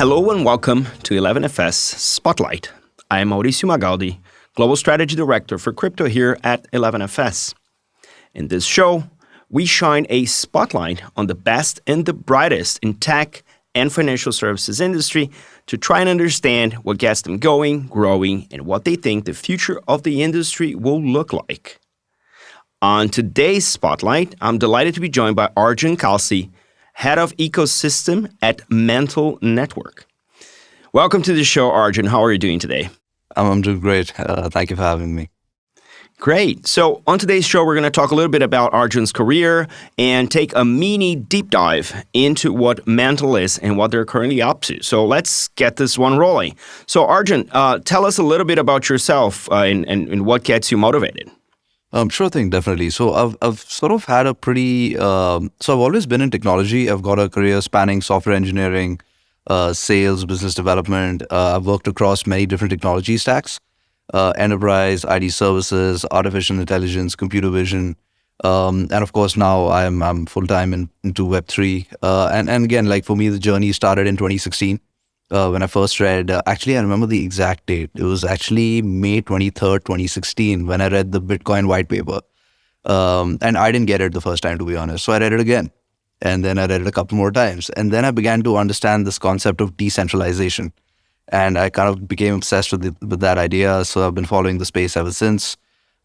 Hello and welcome to 11FS Spotlight. I am Mauricio Magaldi, Global Strategy Director for crypto here at 11FS. In this show, we shine a spotlight on the best and the brightest in tech and financial services industry to try and understand what gets them going, growing, and what they think the future of the industry will look like. On today's Spotlight, I'm delighted to be joined by Arjun Kalsy, Head of Ecosystem at Mantle Network. Welcome to the show, Arjun. How are you doing today? I'm doing great. Thank you for having me. Great. So on today's show, we're going to talk a little bit about Arjun's career and take a mini deep dive into what Mantle is and what they're currently up to. So let's get this one rolling. So Arjun, tell us a little bit about yourself and what gets you motivated. Sure thing, definitely. So I've sort of had a pretty, so I've always been in technology. I've got a career spanning software engineering, sales, business development. I've worked across many different technology stacks, enterprise, IT services, artificial intelligence, computer vision. And of course, now I'm full-time into Web3. And again, like for me, the journey started in 2016. When I first read, actually, I remember the exact date. It was actually May 23rd, 2016, when I read the Bitcoin white paper. And I didn't get it the first time, to be honest. So I read it again. And then I read it a couple more times. And then I began to understand this concept of decentralization. And I kind of became obsessed with that idea. So I've been following the space ever since.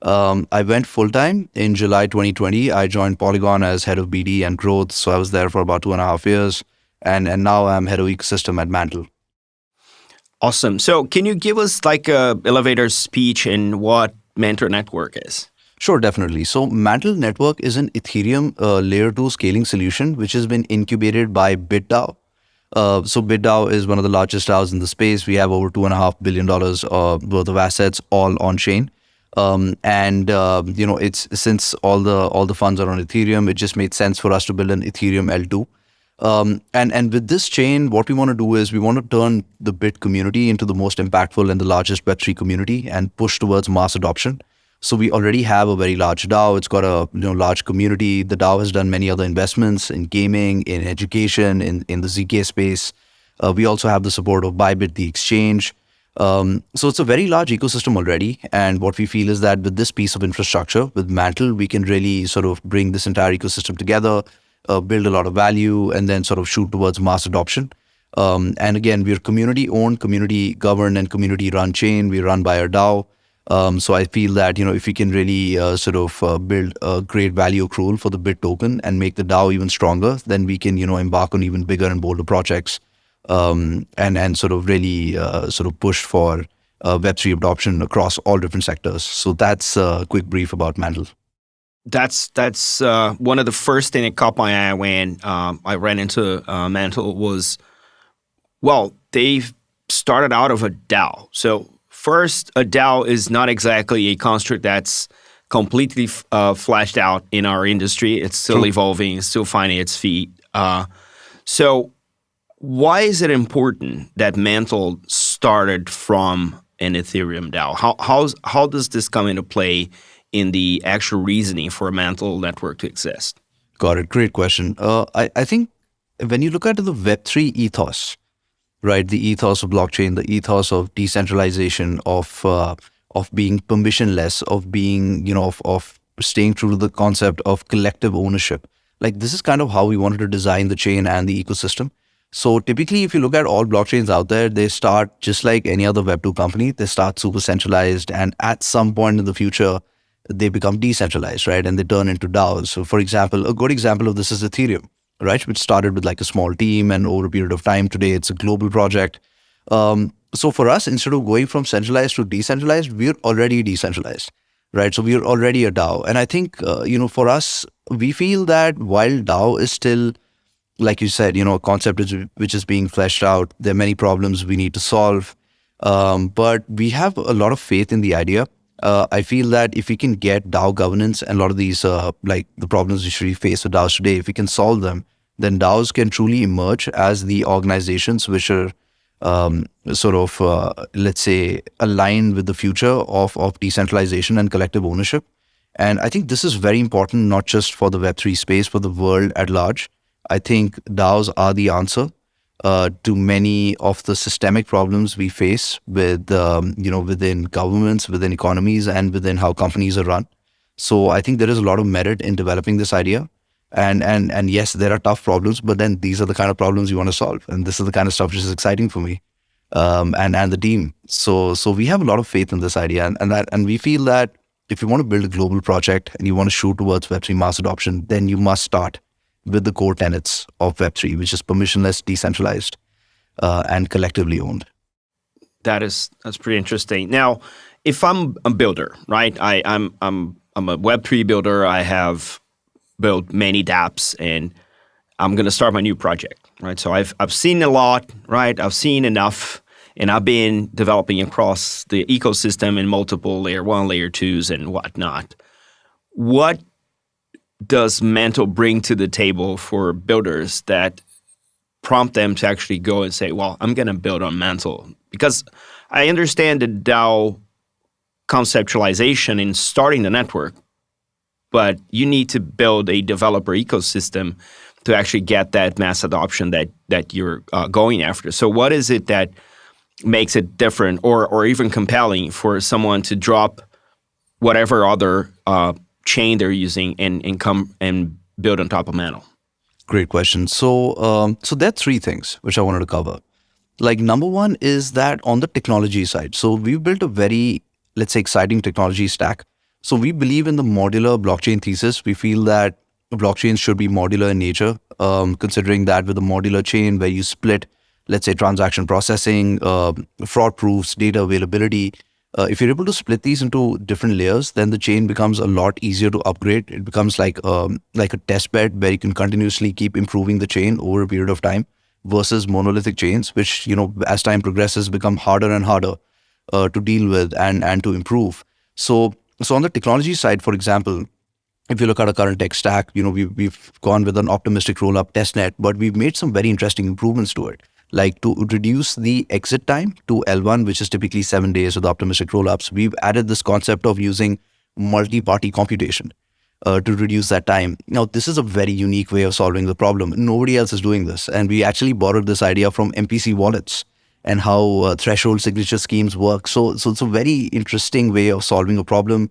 I went full-time in July 2020. I joined Polygon as head of BD and growth. So I was there for about 2.5 years. And now I'm head of ecosystem at Mantle. Awesome. So can you give us like a elevator speech in what Mantle Network is? Sure, definitely. So Mantle Network is an Ethereum layer 2 scaling solution, which has been incubated by BitDAO. So BitDAO is one of the largest DAOs in the space. We have over $2.5 billion worth of assets all on chain. It's since all the funds are on Ethereum, it just made sense for us to build an Ethereum L2. And with this chain, what we want to do is we want to turn the Bit community into the most impactful and the largest Web3 community and push towards mass adoption. So we already have a very large DAO. It's got a large community. The DAO has done many other investments in gaming, in education, in the ZK space. We also have the support of Bybit, the exchange. So it's a very large ecosystem already. And what we feel is that with this piece of infrastructure, with Mantle, we can really sort of bring this entire ecosystem together, build a lot of value, and then sort of shoot towards mass adoption. And again, we're community-owned, community-governed, and community-run chain. We run by our DAO. So I feel that, if we can really build a great value accrual for the Bit token and make the DAO even stronger, then we can, embark on even bigger and bolder projects and sort of really push for Web3 adoption across all different sectors. So that's a quick brief about Mantle. That's one of the first thing that caught my eye when I ran into Mantle was, well, they've started out of a DAO. So first, a DAO is not exactly a construct that's completely fleshed out in our industry. It's still evolving, it's still finding its feet. So why is it important that Mantle started from an Ethereum DAO? How does this come into play in the actual reasoning for a Mantle network to exist? Got it. Great question. I think when you look at the Web3 ethos, right, the ethos of blockchain, the ethos of decentralization, of being permissionless, of being, of staying true to the concept of collective ownership, like this is kind of how we wanted to design the chain and the ecosystem. So typically, if you look at all blockchains out there, they start just like any other Web2 company. They start super centralized, and at some point in the future, they become decentralized, right? And they turn into DAOs. So for example, a good example of this is Ethereum, right? Which started with like a small team, and over a period of time, today it's a global project. So for us, instead of going from centralized to decentralized, we're already decentralized, right? So we're already a DAO. And I think, for us, we feel that while DAO is still, like you said, a concept which is being fleshed out, there are many problems we need to solve. But we have a lot of faith in the idea. I feel that if we can get DAO governance and a lot of these, like the problems we face with DAOs today, if we can solve them, then DAOs can truly emerge as the organizations which are let's say, aligned with the future of decentralization and collective ownership. And I think this is very important, not just for the Web3 space, for the world at large. I think DAOs are the answer. to many of the systemic problems we face with within governments, within economies, and within how companies are run. So I think there is a lot of merit in developing this idea. And yes, there are tough problems, but then these are the kind of problems you want to solve, and this is the kind of stuff which is exciting for me, and the team. So we have a lot of faith in this idea, and we feel that if you want to build a global project and you want to shoot towards Web3 mass adoption, then you must start with the core tenets of Web3, which is permissionless, decentralized, and collectively owned. That's pretty interesting. Now, if I'm a builder, right? I'm a Web3 builder. I have built many dApps, and I'm going to start my new project, right? So I've seen a lot, right? I've seen enough, and I've been developing across the ecosystem in multiple layer 1, layer 2s, and whatnot. What does Mantle bring to the table for builders that prompt them to actually go and say, well, I'm going to build on Mantle? Because I understand the DAO conceptualization in starting the network, but you need to build a developer ecosystem to actually get that mass adoption that you're going after. So what is it that makes it different or even compelling for someone to drop whatever other chain they're using and come and build on top of Mantle? Great question. So there are three things which I wanted to cover. Like, number one is that on the technology side, so we've built a very, let's say, exciting technology stack. So we believe in the modular blockchain thesis. We feel that blockchains should be modular in nature, considering that with a modular chain where you split, let's say, transaction processing, fraud proofs, data availability. If you're able to split these into different layers, then the chain becomes a lot easier to upgrade. It becomes like a test bed where you can continuously keep improving the chain over a period of time, versus monolithic chains, which, as time progresses, become harder and harder to deal with and to improve. So on the technology side, for example, if you look at our current tech stack, we've gone with an optimistic rollup testnet, but we've made some very interesting improvements to it, like to reduce the exit time to L1, which is typically 7 days with optimistic rollups. We've added this concept of using multi-party computation to reduce that time. Now, this is a very unique way of solving the problem. Nobody else is doing this. And we actually borrowed this idea from MPC wallets and how threshold signature schemes work. So it's a very interesting way of solving a problem.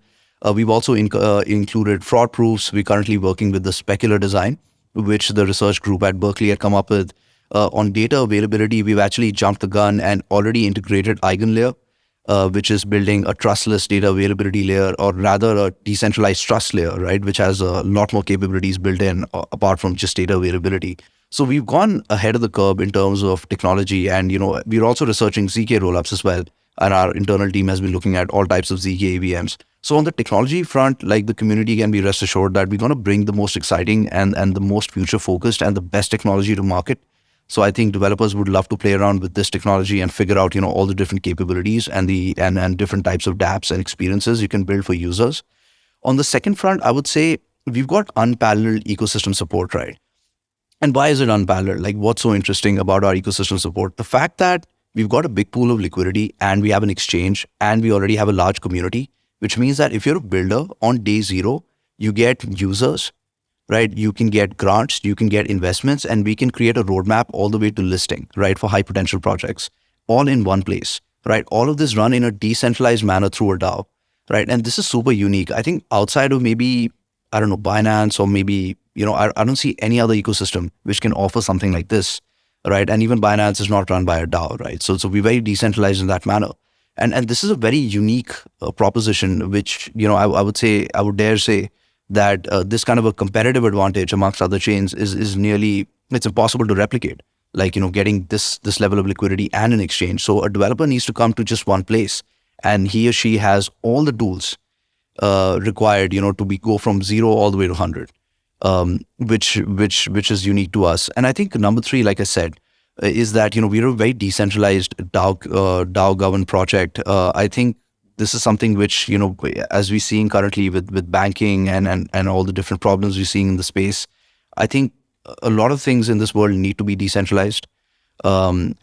We've also included fraud proofs. We're currently working with the specular design, which the research group at Berkeley had come up with. On data availability, we've actually jumped the gun and already integrated EigenLayer, which is building a trustless data availability layer, or rather a decentralized trust layer, right, which has a lot more capabilities built in apart from just data availability. So we've gone ahead of the curve in terms of technology, and we're also researching ZK rollups as well. And our internal team has been looking at all types of ZK AVMs. So on the technology front, like, the community can be rest assured that we're going to bring the most exciting and the most future focused and the best technology to market. So I think developers would love to play around with this technology and figure out, all the different capabilities and different types of dApps and experiences you can build for users. On the second front, I would say we've got unparalleled ecosystem support, right? And why is it unparalleled? Like, what's so interesting about our ecosystem support? The fact that we've got a big pool of liquidity, and we have an exchange, and we already have a large community, which means that if you're a builder, on day zero, you get users, right? You can get grants, you can get investments, and we can create a roadmap all the way to listing, right, for high potential projects, all in one place, right? All of this run in a decentralized manner through a DAO, right? And this is super unique. I think outside of maybe, I don't know, Binance, or maybe, I don't see any other ecosystem which can offer something like this, right? And even Binance is not run by a DAO, right? So we're very decentralized in that manner. And this is a very unique proposition, which, I would dare say that this kind of a competitive advantage amongst other chains is nearly, it's impossible to replicate. Like, getting this level of liquidity and an exchange. So a developer needs to come to just one place, and he or she has all the tools required, to go from 0 all the way to 100, which is unique to us. And I think number 3, like I said, is that, we're a very decentralized DAO governed project. I think this is something which, as we're seeing currently with banking and all the different problems we're seeing in the space, I think a lot of things in this world need to be decentralized. And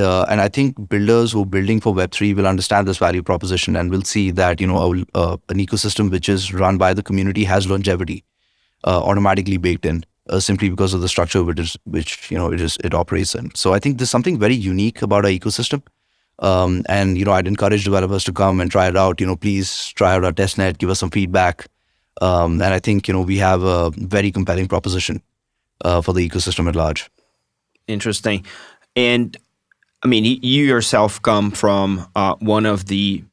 I think builders who are building for Web3 will understand this value proposition, and will see that, an ecosystem which is run by the community has longevity automatically baked in. simply because of the structure which it operates in. So I think there's something very unique about our ecosystem. And I'd encourage developers to come and try it out. Please try out our testnet, give us some feedback. And I think we have a very compelling proposition for the ecosystem at large. Interesting. And I mean, you yourself come from one of the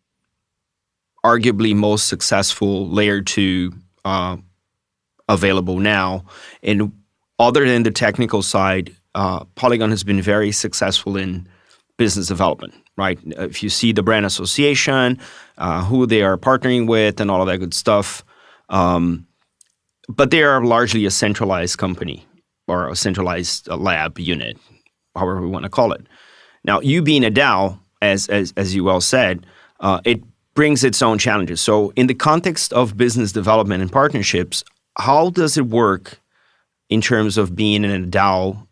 arguably most successful layer 2 available now. And other than the technical side, Polygon has been very successful in business development, right? If you see the brand association, who they are partnering with and all of that good stuff. But they are largely a centralized company or a centralized lab unit, however we want to call it. Now, you being a DAO, as you well said, it brings its own challenges. So in the context of business development and partnerships, how does it work in terms of being in a DAO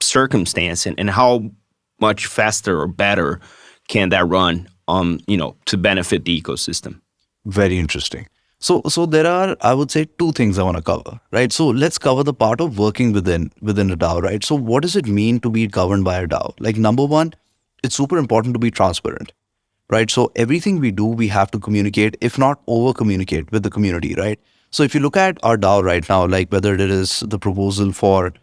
circumstance, and how much faster or better can that run to benefit the ecosystem? Very interesting. So there are, I would say, two things I want to cover, right? So let's cover the part of working within a DAO, right? So what does it mean to be governed by a DAO? Like, number one, it's super important to be transparent, right? So everything we do, we have to communicate, if not over communicate with the community, right? So if you look at our DAO right now, like whether it is the proposal for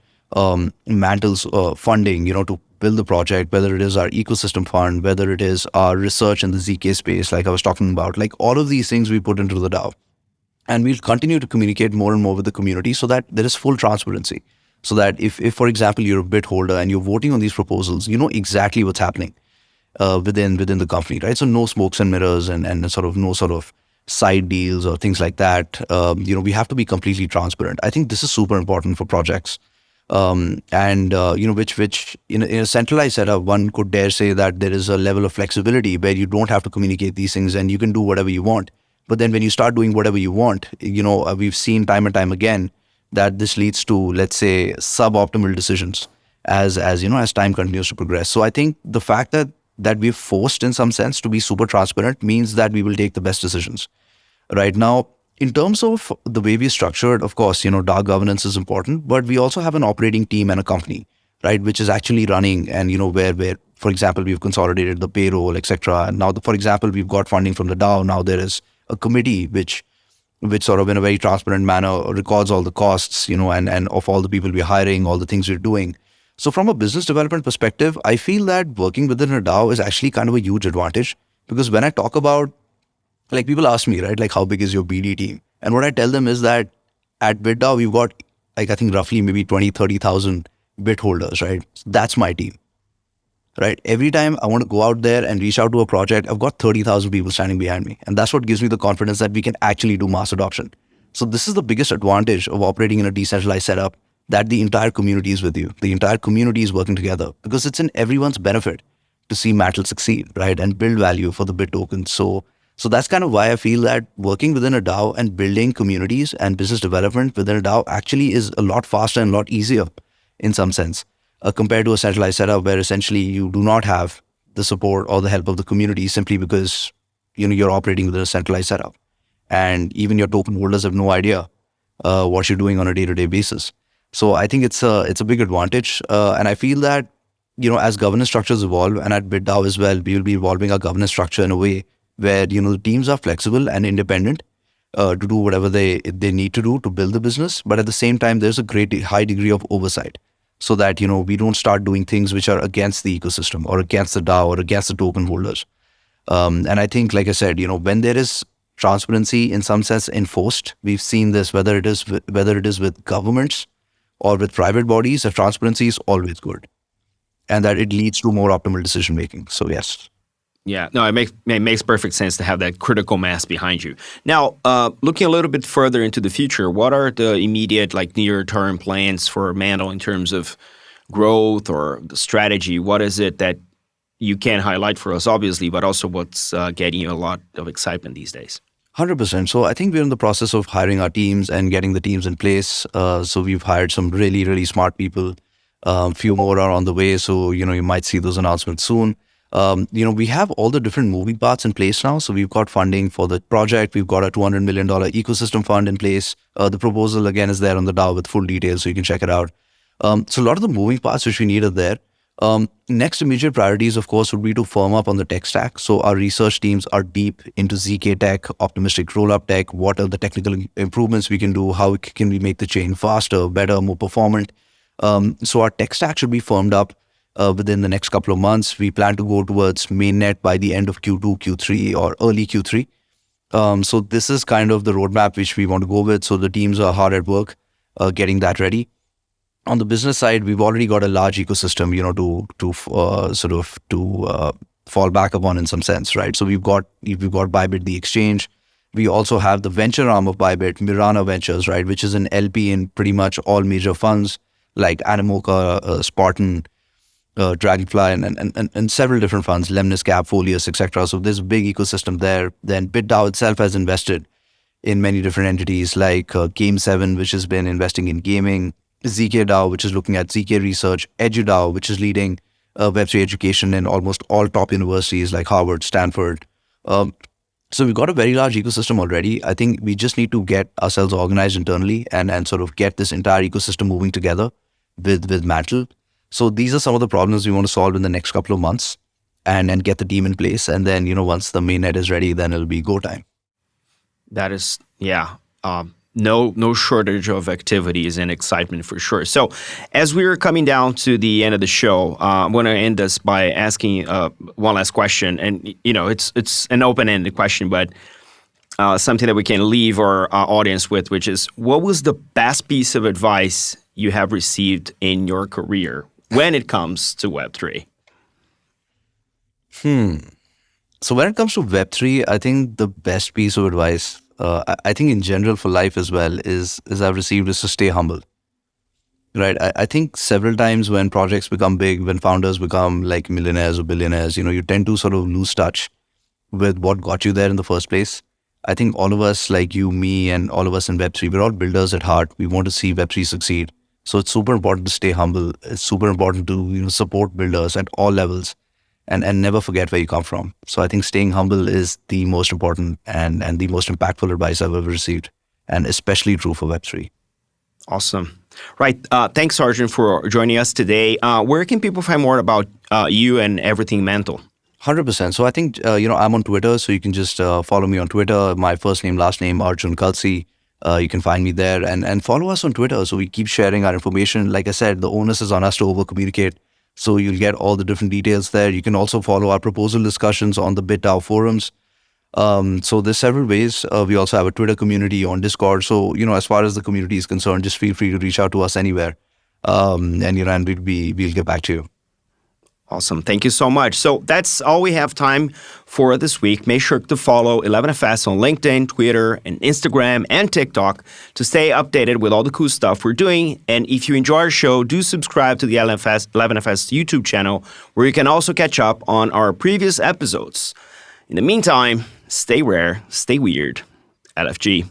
Mantle's funding, to build the project, whether it is our ecosystem fund, whether it is our research in the ZK space, like I was talking about, like all of these things we put into the DAO. And we'll continue to communicate more and more with the community so that there is full transparency. So that if for example, you're a bit holder and you're voting on these proposals, you know exactly what's happening within the company, right? So no smokes and mirrors and sort of no sort of side deals or things like that. We have to be completely transparent. I think this is super important for projects. Which in a centralized setup, one could dare say that there is a level of flexibility where you don't have to communicate these things and you can do whatever you want. But then when you start doing whatever you want, we've seen time and time again that this leads to, let's say, suboptimal decisions as time continues to progress. So I think the fact that we're forced in some sense to be super transparent means that we will take the best decisions. Right now, in terms of the way we're structured, of course, DAO governance is important, but we also have an operating team and a company, right, which is actually running and, where, for example, we've consolidated the payroll, etc. And now, for example, we've got funding from the DAO. Now there is a committee which sort of in a very transparent manner records all the costs, and of all the people we're hiring, all the things we're doing. So from a business development perspective, I feel that working within a DAO is actually kind of a huge advantage, because when I talk about, like, people ask me, right, like, how big is your BD team? And what I tell them is that at BitDAO, we've got, like, I think roughly maybe 20, 30,000 bit holders, right? That's my team, right? Every time I want to go out there and reach out to a project, I've got 30,000 people standing behind me. And that's what gives me the confidence that we can actually do mass adoption. So this is the biggest advantage of operating in a decentralized setup, that the entire community is with you. The entire community is working together, because it's in everyone's benefit to see Mantle succeed, right? And build value for the bit tokens. So that's kind of why I feel that working within a DAO and building communities and business development within a DAO actually is a lot faster and a lot easier in some sense, compared to a centralized setup where essentially you do not have the support or the help of the community, simply because you're operating within a centralized setup. And even your token holders have no idea what you're doing on a day-to-day basis. So I think it's a big advantage. And I feel that, as governance structures evolve, and at BitDAO as well, we will be evolving our governance structure in a way where, the teams are flexible and independent to do whatever they need to do to build the business. But at the same time, there's a high degree of oversight, so that, we don't start doing things which are against the ecosystem or against the DAO or against the token holders. And I think, like I said, when there is transparency in some sense enforced, we've seen this, whether it is with governments or with private bodies, the transparency is always good, and that it leads to more optimal decision making. So yes. Yeah, no, it makes perfect sense to have that critical mass behind you. Now, looking a little bit further into the future, what are the immediate, like, near-term plans for Mantle in terms of growth or the strategy? What is it that you can highlight for us, obviously, but also what's getting you a lot of excitement these days? 100%. So I think we're in the process of hiring our teams and getting the teams in place. So we've hired some really, really smart people. Few more are on the way. So, you might see those announcements soon. We have all the different moving parts in place now. So we've got funding for the project. We've got a $200 million ecosystem fund in place. The proposal, again, is there on the DAO with full details, so you can check it out. So a lot of the moving parts which we need are there. Next immediate priorities, of course, would be to firm up on the tech stack. So our research teams are deep into ZK tech, optimistic rollup tech. What are the technical improvements we can do? How can we make the chain faster, better, more performant? So our tech stack should be firmed up within the next couple of months. We plan to go towards mainnet by the end of Q2, Q3, or early Q3. So this is kind of the roadmap which we want to go with. So the teams are hard at work getting that ready. On the business side, we've already got a large ecosystem, to fall back upon in some sense, right? So we've got Bybit, the exchange. We also have the venture arm of Bybit, Mirana Ventures, right, which is an LP in pretty much all major funds like Animoca, Spartan, Dragonfly, and several different funds, Lemnis Cap, Folius, etc. So there's a big ecosystem there. Then BitDAO itself has invested in many different entities like Game7, which has been investing in gaming, ZKDAO, which is looking at ZK research, EduDAO, which is leading Web3 education in almost all top universities like Harvard, Stanford. So we've got a very large ecosystem already. I think we just need to get ourselves organized internally and sort of get this entire ecosystem moving together with Mantle. So these are some of the problems we want to solve in the next couple of months and get the team in place. And then, once the mainnet is ready, then it'll be go time. That is, no shortage of activities and excitement for sure. So as we're coming down to the end of the show, I'm going to end this by asking one last question. And, it's an open-ended question, but something that we can leave our audience with, which is, what was the best piece of advice you have received in your career when it comes to Web3? So when it comes to Web3, I think the best piece of advice, I think in general for life as well, is I've received is to stay humble. Right. I think several times when projects become big, when founders become like millionaires or billionaires, you tend to sort of lose touch with what got you there in the first place. I think all of us, like you, me, and all of us in Web3, we're all builders at heart. We want to see Web3 succeed. So it's super important to stay humble. It's super important to support builders at all levels and never forget where you come from. So I think staying humble is the most important and the most impactful advice I've ever received, and especially true for Web3. Awesome. Right. Thanks, Arjun, for joining us today. Where can people find more about you and everything Mantle? 100%. So I think, I'm on Twitter, so you can just follow me on Twitter. My first name, last name, Arjun Kalsy. You can find me there and follow us on Twitter. So we keep sharing our information. Like I said, the onus is on us to over-communicate. So you'll get all the different details there. You can also follow our proposal discussions on the BitDAO forums. So there's several ways. We also have a Twitter community on Discord. So, as far as the community is concerned, just feel free to reach out to us anywhere. And we'll get back to you. Awesome. Thank you so much. So that's all we have time for this week. Make sure to follow 11FS on LinkedIn, Twitter, and Instagram, and TikTok to stay updated with all the cool stuff we're doing. And if you enjoy our show, do subscribe to the 11FS YouTube channel, where you can also catch up on our previous episodes. In the meantime, stay rare, stay weird. LFG.